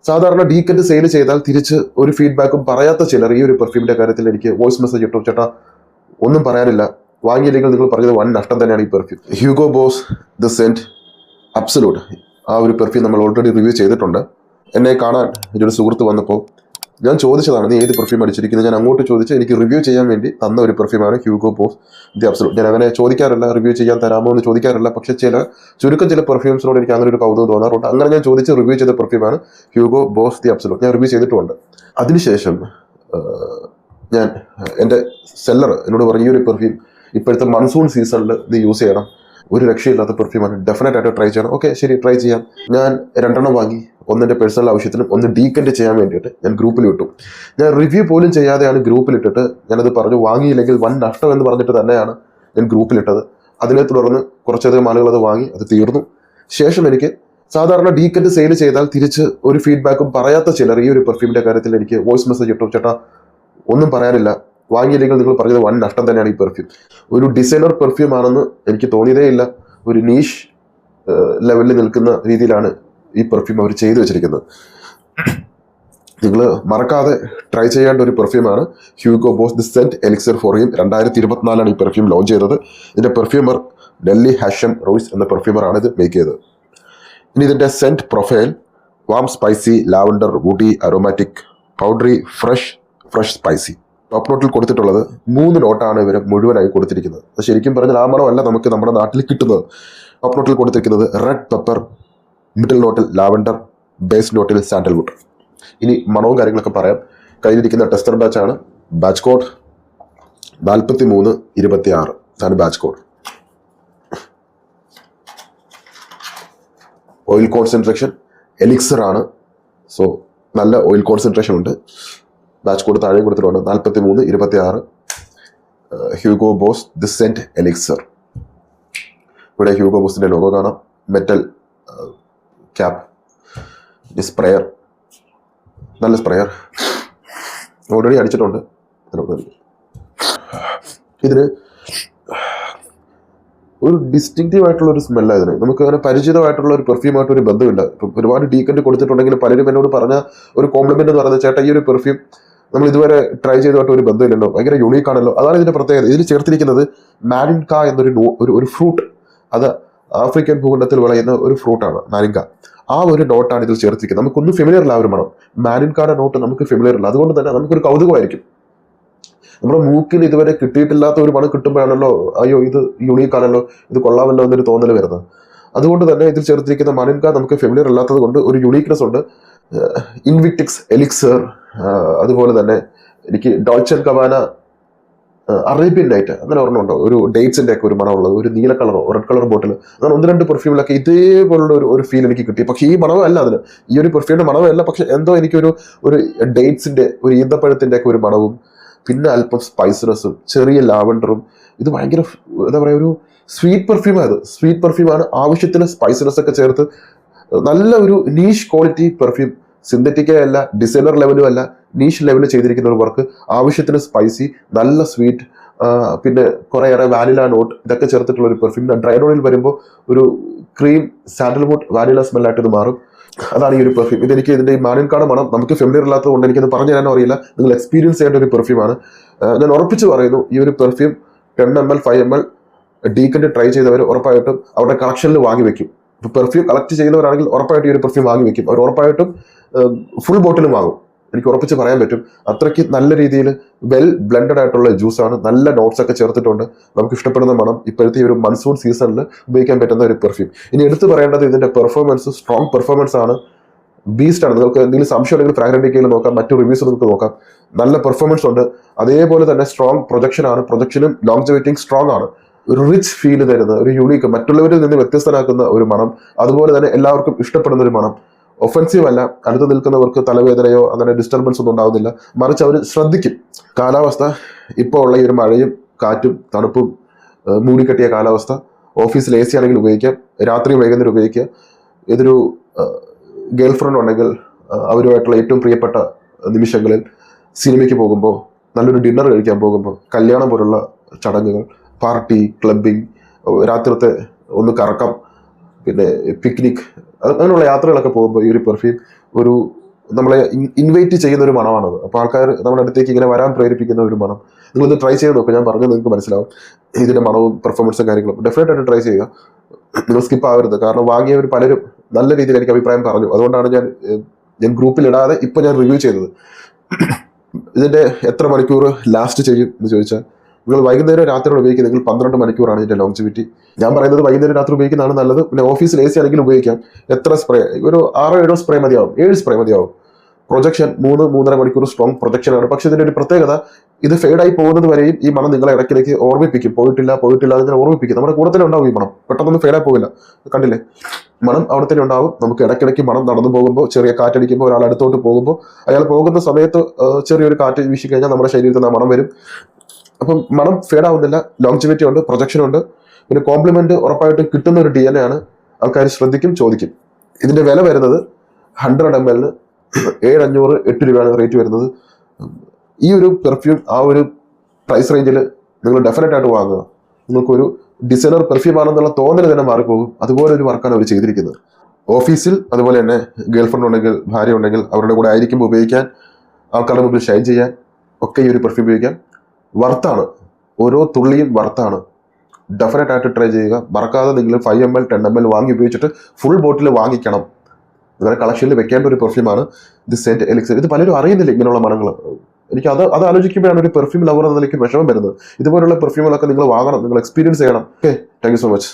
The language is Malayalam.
സാധാരണ ഡീക്കൻറ്റ് സെയിൽ ചെയ്താൽ തിരിച്ച് ഒരു ഫീഡ്ബാക്കും പറയാത്ത ചിലർ ഈ ഒരു പെർഫ്യൂമിന്റെ കാര്യത്തിൽ എനിക്ക് വോയിസ് മെസ്സേജ് ഇട്ടു, ചേട്ടാ ഒന്നും പറയാനില്ല, വാങ്ങിയില്ലെങ്കിൽ നിങ്ങൾ പറഞ്ഞത് വൻ നഷ്ടം തന്നെയാണ് ഈ perfume. Hugo boss the saint absolute, ആ ഒരു പെർഫ്യൂം നമ്മൾ ഓൾറെഡി റിവ്യൂ ചെയ്തിട്ടുണ്ട്. എന്നെ കാണാൻ ഒരു സുഹൃത്ത് വന്നപ്പോൾ ഞാൻ ചോദിച്ചതാണ്, നീ ഏത് പെർഫ്യൂം അടിച്ചിരിക്കുന്നത്, ഞാൻ അങ്ങോട്ട് ചോദിച്ച് എനിക്ക് റിവ്യൂ ചെയ്യാൻ വേണ്ടി തന്ന ഒരു പെർഫ്യൂമാണ് ഹ്യൂഗോ ബോസ് ദി അബ്സല്യൂട്ട്. ഞാൻ അങ്ങനെ ചോദിക്കാറില്ല, റിവ്യൂ ചെയ്യാൻ തരാമോ എന്ന് ചോദിക്കാറില്ല, പക്ഷേ ചുരുക്കം ചില പെർഫ്യൂംസിനോട് എനിക്ക് അങ്ങനെ ഒരു കൗതുകം തോന്നാറുണ്ട്. അങ്ങനെ ഞാൻ ചോദിച്ച് റിവ്യൂ ചെയ്ത പെർഫ്യൂമാണ് ഹ്യൂഗോ ബോസ് ദി അബ്സല്യൂട്ട്. ഞാൻ റിവ്യൂ ചെയ്തിട്ടുമുണ്ട്. അതിനുശേഷം ഞാൻ എൻ്റെ സെല്ലർ എന്നോട് പറഞ്ഞു, ഈ ഒരു പെർഫ്യൂം ഇപ്പോഴത്തെ മൺസൂൺ സീസണിൽ നീ യൂസ് ചെയ്യണം, ഒരു രക്ഷയില്ലാത്ത പെർഫ്യൂമാണ്, ഡെഫിനറ്റ് ആയിട്ട് ട്രൈ ചെയ്യണം. ഓക്കെ ശരി, ട്രൈ ചെയ്യാം. ഞാൻ 2 വാങ്ങി, ഒന്നെൻ്റെ പേഴ്സണൽ ആവശ്യത്തിനും ഒന്ന് ഡീക്കൻറ്റ് ചെയ്യാൻ വേണ്ടിയിട്ട് ഞാൻ ഗ്രൂപ്പിൽ ഇട്ടു. ഞാൻ റിവ്യൂ പോലും ചെയ്യാതെയാണ് ഗ്രൂപ്പിലിട്ടിട്ട് ഞാനത് പറഞ്ഞു, വാങ്ങിയില്ലെങ്കിൽ വൻ നഷ്ടം എന്ന് പറഞ്ഞിട്ട് തന്നെയാണ് ഞാൻ ഗ്രൂപ്പിലിട്ടത്. അതിനെ തുടർന്ന് കുറച്ചധികം ആളുകൾ അത് വാങ്ങി, അത് തീർന്നു. ശേഷം എനിക്ക് സാധാരണ ഡീക്കൻറ്റ് സെയിൽ ചെയ്താൽ തിരിച്ച് ഒരു ഫീഡ്ബാക്കും പറയാത്ത ചിലർ ഈ ഒരു പെർഫ്യൂമിന്റെ കാര്യത്തിൽ എനിക്ക് വോയിസ് മെസ്സേജ് ഇട്ടു, ചേട്ടാ ഒന്നും പറയാനില്ല, വാങ്ങിയില്ലെങ്കിൽ നിങ്ങൾ പറഞ്ഞത് വൻ നഷ്ടം തന്നെയാണ് ഈ പെർഫ്യൂം. ഒരു ഡിസൈനർ പെർഫ്യൂം ആണെന്ന് എനിക്ക് തോന്നിയതേ ഇല്ല. ഒരു നീഷ് ലെവലിൽ നിൽക്കുന്ന രീതിയിലാണ് ഈ പെർഫ്യൂം അവർ ചെയ്തു വെച്ചിരിക്കുന്നത്. നിങ്ങൾ മറക്കാതെ ട്രൈ ചെയ്യേണ്ട ഒരു പെർഫ്യൂമാണ് Hugo Boss the scent elixir for him. 2024 ഈ പെർഫ്യൂം ലോഞ്ച് ചെയ്തത്. ഇതിന്റെ പെർഫ്യൂമർ ഡെല്ലി ഹാഷം റോയ്സ് എന്ന പെർഫ്യൂമറാണ് ഇത് മേക്ക് ചെയ്തത്. ഇനി ഇതിന്റെ saint profile warm spicy lavender woody aromatic powdery fresh spicy. Top നോട്ടിൽ കൊടുത്തിട്ടുള്ളത് 3 നോട്ടാണ് ഇവർ മുഴുവനായി കൊടുത്തിരിക്കുന്നത്. അത് ശരിക്കും പറഞ്ഞാൽ ആ മണമല്ല നമുക്ക് നമ്മുടെ നാട്ടിൽ കിട്ടുന്നത്. ടോപ്പ് നോട്ടിൽ കൊടുത്തിരിക്കുന്നത് റെഡ് പെപ്പർ, മിഡിൽ നോട്ടിൽ ലാവൻഡർ, ബേസ് നോട്ടിൽ സാൻഡൽവുഡ്. ഇനി മണവും കാര്യങ്ങളൊക്കെ പറയാം. കയ്യിലിരിക്കുന്ന ടെസ്റ്റർ ബാച്ചാണ്. ബാച്ച് കോഡ് 4326 ആണ് batch code. Oil concentration elixir ആണ്, സോ നല്ല ഓയിൽ കോൺസെൻട്രേഷൻ ഉണ്ട്. ബാച്ച് കോഡ് താഴെ കൊടുത്തിട്ടുണ്ട് 4326 Hugo Boss the scent elixir. ഇവിടെ ഹ്യൂഗോ ബോസിന്റെ ലോഗോ കാണാം, മെറ്റൽ ക്യാപ്പ്, സ്പ്രെയർ, നല്ല സ്പ്രെയർ ഓൾറെഡി അടിച്ചിട്ടുണ്ട്. ഇതിന് ഒരു ഡിസ്റ്റിങ്റ്റീവ് ആയിട്ടുള്ള ഒരു സ്മെല്ലാണ് ഇതിന്. നമുക്ക് അങ്ങനെ പരിചിതമായിട്ടുള്ള ഒരു പെർഫ്യൂമായിട്ട് ഒരു ബന്ധമില്ല. ഇപ്പം ഒരുപാട് ഡീക്കൻറ്റ് കൊടുത്തിട്ടുണ്ടെങ്കിൽ പലരും എന്നോട് പറഞ്ഞ ഒരു കോംപ്ലിമെന്റ് എന്ന് പറയുന്നത്, ചേട്ടാ ഈ ഒരു പെർഫ്യൂം നമ്മൾ ഇതുവരെ ട്രൈ ചെയ്തതായിട്ട് ഒരു ബന്ധമില്ലല്ലോ, ഭയങ്കര യുണീക്ക് ആണല്ലോ. അതാണ് ഇതിന്റെ പ്രത്യേകത. ഇതിൽ ചേർത്തിരിക്കുന്നത് മാനിൻക എന്നൊരു ഫ്രൂട്ട്, അത് ആഫ്രിക്കൻ ഭൂഖണ്ഡത്തിൽ വിളയുന്ന ഒരു ഫ്രൂട്ടാണ് മാനിൻക. ആ ഒരു നോട്ടാണ് ഇതിൽ ചേർത്തിരിക്കുന്നത്. നമുക്കൊന്നും ഫെമിലിയർ അല്ല ആ ഒരു മണം. മാനിൻകായുടെ നോട്ട് നമുക്ക് ഫെമിലിയർ അല്ല. അതുകൊണ്ട് തന്നെ നമുക്കൊരു കൗതുകമായിരിക്കും. നമ്മുടെ മൂക്കിൽ ഇതുവരെ കിട്ടിയിട്ടില്ലാത്ത ഒരു മണം കിട്ടുമ്പോഴാണല്ലോ അയ്യോ ഇത് യുണീക്ക് ആണല്ലോ, ഇത് കൊള്ളാമല്ലോ എന്നൊരു തോന്നൽ വരുന്നത്. അതുകൊണ്ട് തന്നെ ഇതിൽ ചേർത്തിരിക്കുന്ന മാനിൻക നമുക്ക് ഫെമിലിയർ അല്ലാത്തത് കൊണ്ട് ഒരു യുണീക്നെസ് ഉണ്ട്. ഇൻവിക്റ്റിക്സ് എലിക്സർ, അതുപോലെ തന്നെ എനിക്ക് ഡോൾച്ചൻ ഗബാന അറേബ്യൻ നൈറ്റ് അങ്ങനെ ഒരെണ്ണമുണ്ടോ, ഒരു ഡേറ്റ്സിന്റെ ഒക്കെ ഒരു മണമുള്ളത്, ഒരു നീല കളറോ റെഡ് കളർ ബോട്ടിൽ, അങ്ങനെ 1-2 പെർഫ്യൂമിലൊക്കെ ഇതേപോലുള്ള ഒരു ഫീൽ എനിക്ക് കിട്ടി. പക്ഷേ ഈ മണമല്ല അതിന്, ഈ ഒരു പെർഫ്യൂമിന്റെ മണമല്ല. പക്ഷെ എന്തോ എനിക്കൊരു ഡേറ്റ്സിന്റെ ഒരു ഈന്തപ്പഴത്തിന്റെ ഒക്കെ ഒരു മണവും, പിന്നെ അല്പം സ്പൈസിനെസ്സും, ചെറിയ ലാവൻഡറും. ഇത് ഭയങ്കര എന്താ പറയുക, ഒരു സ്വീറ്റ് പെർഫ്യൂമാണ്. സ്വീറ്റ് പെർഫ്യൂമാണ്, ആവശ്യത്തിന് സ്പൈസിനെസ് ഒക്കെ ചേർത്ത് നല്ല ഒരു നീഷ് ക്വാളിറ്റി പെർഫ്യൂം. സിന്തറ്റിക്കേ അല്ല, ഡിസൈനർ ലെവലും അല്ല, നീഷ് ലെവലിൽ ചെയ്തിരിക്കുന്ന ഒരു വർക്ക്. ആവശ്യത്തിന് സ്പൈസി, നല്ല സ്വീറ്റ്, പിന്നെ കുറേയേറെ വാനില നോട്ട്, ഇതൊക്കെ ചേർത്തിട്ടുള്ള ഒരു പെർഫ്യൂം. ഡ്രൈ നോണിൽ വരുമ്പോൾ ഒരു ക്രീം സാൻഡൽവുഡ് വാനില സ്മെല്ലായിട്ട് ഇത് മാറും. അതാണ് ഈ ഒരു പെർഫ്യൂം. ഇതെനിക്ക് ഇതിന്റെ ഈ മാനിൻകായുടെ മണം നമുക്ക് ഫെമിലിയർ ഇല്ലാത്തത് കൊണ്ട് എനിക്കത് പറഞ്ഞു തരാനോ അറിയില്ല. നിങ്ങൾ എക്സ്പീരിയൻസ് ചെയ്യേണ്ട ഒരു പെർഫ്യൂമാണ്. ഞാൻ ഉറപ്പിച്ച് പറയുന്നു, ഈ ഒരു പെർഫ്യൂം 10 ml 5 ml ഡീക്കൻറ്റ് ട്രൈ ചെയ്തവർ ഉറപ്പായിട്ടും അവരുടെ കളക്ഷനിൽ വാങ്ങി വെക്കും. ഇപ്പോൾ പെർഫ്യൂം കളക്ട് ചെയ്യുന്നവരാണെങ്കിൽ ഉറപ്പായിട്ടും ഈ ഒരു പെർഫ്യൂം വാങ്ങി വെക്കും. അവർ ഉറപ്പായിട്ടും ഫുൾ ബോട്ടിലും വാങ്ങും. എനിക്ക് ഉറപ്പിച്ച് പറയാൻ പറ്റും. അത്രയ്ക്ക് നല്ല രീതിയിൽ വെൽ ബ്ലെൻഡഡ് ആയിട്ടുള്ള ജ്യൂസാണ്. നല്ല നോട്ട്സ് ഒക്കെ ചേർത്തിട്ടുണ്ട്. നമുക്ക് ഇഷ്ടപ്പെടുന്ന മണം ഇപ്പോഴത്തെ ഈ ഒരു മൺസൂൺ സീസണിൽ ഉപയോഗിക്കാൻ പറ്റുന്ന ഒരു പെർഫ്യൂം. ഇനി എടുത്തു പറയേണ്ടത് ഇതിന്റെ പെർഫോമൻസ്, സ്ട്രോങ് പെർഫോമൻസ് ആണ്. ബീസ്റ്റ് ആണ്. നിങ്ങൾക്ക് എന്തെങ്കിലും സംശയം ഉണ്ടെങ്കിൽ ഫ്രാഗ്രൻറ്റിക്കയിൽ നോക്കാം, മറ്റു റിവ്യൂസ് നിങ്ങൾക്ക് നോക്കാം. നല്ല പെർഫോമൻസ് ഉണ്ട്. അതേപോലെ തന്നെ സ്ട്രോങ് പ്രൊജക്ഷൻ ആണ്. പ്രൊജക്ഷനും ലോങ്ജെവിറ്റിയും സ്ട്രോങ് ആണ്. ഒരു റിച്ച് ഫീൽ തരുന്ന, ഒരു യുണീക്ക്, മറ്റുള്ളവരിൽ നിന്ന് വ്യത്യസ്തനാക്കുന്ന ഒരു മണം. അതുപോലെ തന്നെ എല്ലാവർക്കും ഇഷ്ടപ്പെടുന്ന ഒരു മണം. ഒഫൻസീവ് അല്ല. അടുത്ത് നിൽക്കുന്നവർക്ക് തലവേദനയോ അങ്ങനെ ഡിസ്റ്റർബൻസ് ഒന്നും ഉണ്ടാവുന്നില്ല. മറിച്ച് അവർ ശ്രദ്ധിക്കും. കാലാവസ്ഥ ഇപ്പോൾ ഉള്ള ഈ ഒരു മഴയും കാറ്റും തണുപ്പും മൂടിക്കെട്ടിയ കാലാവസ്ഥ, ഓഫീസിൽ AC ആണെങ്കിൽ ഉപയോഗിക്കാം, രാത്രി വൈകുന്നേരം ഉപയോഗിക്കുക. ഇതൊരു ഗേൾ ഫ്രണ്ട് ഉണ്ടെങ്കിൽ അവരുമായിട്ടുള്ള ഏറ്റവും പ്രിയപ്പെട്ട നിമിഷങ്ങളിൽ, സിനിമയ്ക്ക് പോകുമ്പോൾ, നല്ലൊരു ഡിന്നർ കഴിക്കാൻ പോകുമ്പോൾ, കല്യാണം പോലുള്ള ചടങ്ങുകൾ, പാർട്ടി, ക്ലബിങ്, രാത്രിത്തെ ഒന്ന് കറക്കം, പിന്നെ പിക്നിക്, അങ്ങനെയുള്ള യാത്രകളൊക്കെ പോകുമ്പോൾ ഈ ഒരു പെർഫ്യൂം ഒരു നമ്മളെ ഇൻവൈറ്റ് ചെയ്യുന്ന ഒരു മണമാണത്. അപ്പോൾ ആൾക്കാർ നമ്മുടെ അടുത്തേക്ക് ഇങ്ങനെ വരാൻ പ്രേരിപ്പിക്കുന്ന ഒരു മണം. നിങ്ങളൊന്ന് ട്രൈ ചെയ്ത് നോക്കുക. ഞാൻ പറഞ്ഞത് നിങ്ങൾക്ക് മനസ്സിലാവും ഇതിന്റെ മണവും പെർഫോമൻസും കാര്യങ്ങളും. ഡെഫിനറ്റ് ആയിട്ട് ട്രൈ ചെയ്യുക. നിങ്ങൾ സ്കിപ്പ് ആവരുത്. കാരണം വാങ്ങിയവർ പലരും നല്ല രീതിയിൽ എനിക്ക് അഭിപ്രായം പറഞ്ഞു. അതുകൊണ്ടാണ് ഞാൻ ഗ്രൂപ്പിൽ ഇടാതെ ഇപ്പൊ ഞാൻ റിവ്യൂ ചെയ്തത്. ഇതിന്റെ എത്ര മണിക്കൂർ ലാസ്റ്റ് ചെയ്യും എന്ന് ചോദിച്ചാൽ, നിങ്ങൾ വൈകുന്നേരം രാത്രിയോട് ഉപയോഗിക്കുന്നെങ്കിൽ 12 മണിക്കൂറാണ് ഇതിന്റെ ലോങ്ജിവിറ്റി. ഞാൻ പറയുന്നത് വൈകുന്നേരം രാത്രി ഉപയോഗിക്കുന്നതാണ് നല്ലത്. പിന്നെ ഓഫീസിൽ AC ആണെങ്കിൽ ഉപയോഗിക്കാം. എത്ര സ്പ്രേ, ഒരു 6-7 സ്പ്രേ മതിയാവും, 7 സ്പ്രേ മതിയാവും. പ്രൊജക്ഷൻ 3-3.5 മണിക്കൂർ സ്ട്രോങ് പ്രൊജക്ഷൻ ആണ്. പക്ഷെ ഇതിന്റെ ഒരു പ്രത്യേകത, ഇത് ഫെയ്ഡായി പോകുന്നത് വരെയും ഈ മണം നിങ്ങളെ ഇടയ്ക്കിടയ്ക്ക് ഓർമ്മിപ്പിക്കും. പോയിട്ടില്ല അതിനെ ഓർമ്മിപ്പിക്കും. നമ്മുടെ കൂടെ തന്നെ ഉണ്ടാവും ഈ മണം, പെട്ടെന്നൊന്നും ഫെയ്ഡായി പോകില്ല. കണ്ടില്ലേ, മണം അവിടെ തന്നെ ഉണ്ടാവും. നമുക്ക് ഇടയ്ക്കിടയ്ക്ക് മണം നടന്നു പോകുമ്പോൾ, ചെറിയ കാറ്റടിക്കുമ്പോൾ, ഒരാൾ അടുത്തോട്ട് പോകുമ്പോൾ, അയാൾ പോകുന്ന സമയത്ത് ചെറിയൊരു കാറ്റ് വീശി കഴിഞ്ഞാൽ നമ്മുടെ ശരീരത്തിൽ നിന്ന് മണം വരും. അപ്പം മണം ഫേഡാവുന്നില്ല, ലോങ്ജിവിറ്റി ഉണ്ട്, പ്രൊജക്ഷൻ ഉണ്ട്. പിന്നെ കോംപ്ലിമെന്റ് ഉറപ്പായിട്ടും കിട്ടുന്ന ഒരു DNA ആണ്. ആൾക്കാർ ശ്രദ്ധിക്കും, ചോദിക്കും. ഇതിന്റെ വില വരുന്നത് 100 ml 7,500 8 രൂപയാണ് റേറ്റ് വരുന്നത്. ഈ ഒരു പെർഫ്യൂം ആ ഒരു പ്രൈസ് റേഞ്ചിൽ നിങ്ങൾ ഡെഫിനറ്റ് ആയിട്ട് വാങ്ങുക. നിങ്ങൾക്കൊരു ഡിസൈനർ പെർഫ്യൂം ആണെന്നുള്ള തോന്നൽ തന്നെ മാറിപ്പോകും. അതുപോലെ ഒരു വർക്കാണ് അവർ ചെയ്തിരിക്കുന്നത്. ഓഫീസിൽ അതുപോലെ തന്നെ ഗേൾഫ്രണ്ട് ഉണ്ടെങ്കിൽ, ഭാര്യ ഉണ്ടെങ്കിൽ അവരുടെ കൂടെ ആയിരിക്കുമ്പോൾ ഉപയോഗിക്കാൻ, ആൾക്കാരുടെ മുമ്പിൽ ഷൈൻ ചെയ്യാൻ ഒക്കെ ഈ ഒരു പെർഫ്യൂം ഉപയോഗിക്കാം. വർത്താണ്, ഓരോ തുള്ളിയും വർത്താണ്. ഡെഫിനറ്റ് ആയിട്ട് ട്രൈ ചെയ്യുക. മറക്കാതെ നിങ്ങൾ 5 ml 10 ml വാങ്ങി ഉപയോഗിച്ചിട്ട് ഫുൾ ബോട്ടിൽ വാങ്ങിക്കണം. നിങ്ങളുടെ കളക്ഷനിൽ വെക്കേണ്ട ഒരു പെർഫ്യൂമാണ് ഇത് സെന്റ് എലിക്സിർ. ഇത് പലരും അറിയുന്നില്ല ഇങ്ങനെയുള്ള മണങ്ങൾ. എനിക്ക് അത് ആലോചിക്കുമ്പോഴാണ് ഒരു പെർഫ്യൂം ലവർ എന്ന നിലയ്ക്ക് വിഷമം വരുന്നത്. ഇതുപോലുള്ള പെർഫ്യൂമുകളൊക്കെ നിങ്ങൾ വാങ്ങണം, നിങ്ങൾ എക്സ്പീരിയൻസ് ചെയ്യണം. Okay, thank you so much.